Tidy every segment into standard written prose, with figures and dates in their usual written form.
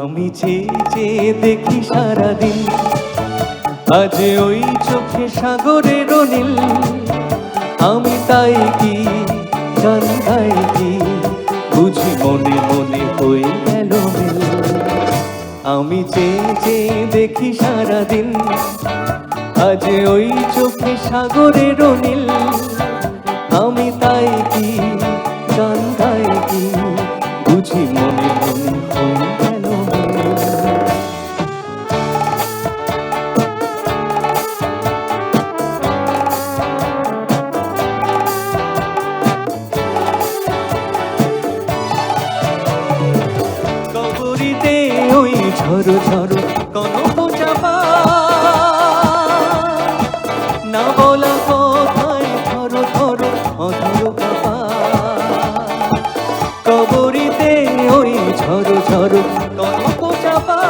আমি চেয়ে চেয়ে দেখি সারাদিন, আজ ওই চোখে সাগরের নীল। আমি তাই কি গান গাই কি, বুঝি মনে মনে হয়ে গেল মিল। আমি চেয়ে চেয়ে দেখি সারাদিন, আজ ওই চোখে সাগরের নীল। আমি তাই কি গান গাই কি, বুঝি মনে মনে হয়ে গেল মিল। কবরীতে ওই ঝরো ঝরো কনক চাপা, না বলা কথায় ধরো ধরো অধরো কাপা। কবরীতে ওই ঝরো ঝরো কনক চাপা,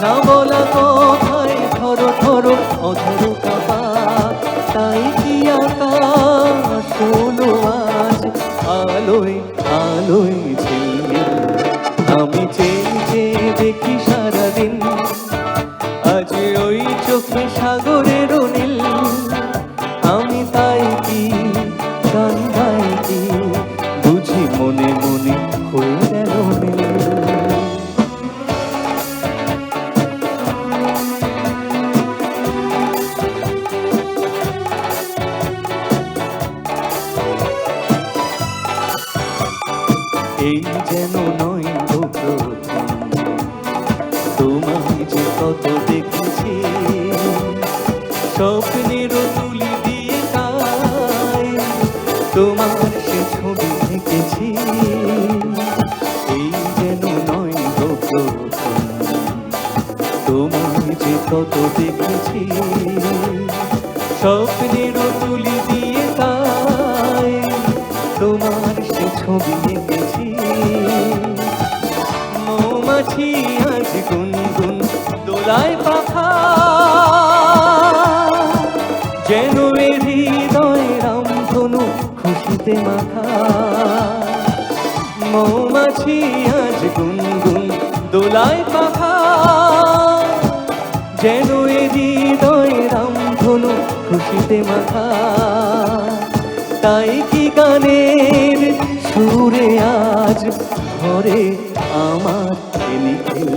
না বলা কথায় ধরো ধরো অধরো কাপা। তাই কি আকাশ হলো আজ আলোয় আলোয় ঝিলমিল। আমি চেয়ে চেয়ে দেখি সারাদিন, আজ ওই চোখে সাগরের নীল। আমি তাই কি গান গাই কি, বুঝি মনে মনে হয়ে গেল মিল। এই যেন নয় গো প্রথম, তোমায় যে কত দেখেছি, স্বপ্নের তুলি দিয়ে তাই তোমার সে ছবি এঁকেছি। এই যেন নয় গো প্রথম, তোমায় যে কত দেখেছি, স্বপ্নের তুলি দিয়ে তাই তোমার সে ছবি এঁকেছি। মৌমাছি আজ গুনগুন দোলায় পাখা, যেন এ হৃদয় রামধনু খুশিতে মাখা। মৌমাছি আজ গুনগুন দোলায় পাখা, যেন এ হৃদয় রামধনু খুশিতে মাখা। তাই কি গানের সুরে আজ ঘরে আমার নিখিল।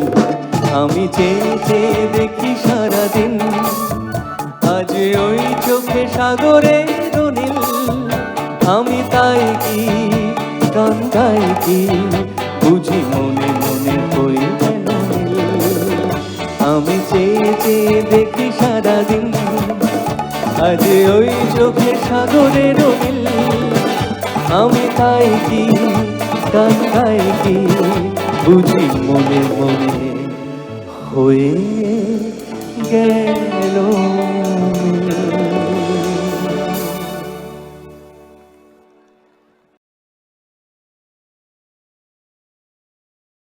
আমি চেয়ে চেয়ে দেখি সারাদিন, আজ ওই চোখে সাগরের নীল। আমি তাই কি গান গাই কি, বুঝি মনে মনে হয়ে গেল মিল। আমি চেয়ে চেয়ে দেখি সারাদিন, আজ ওই চোখে সাগরের নীল। আমি তাই কি গান গাই কি, বুঝি মনে মনে হয়ে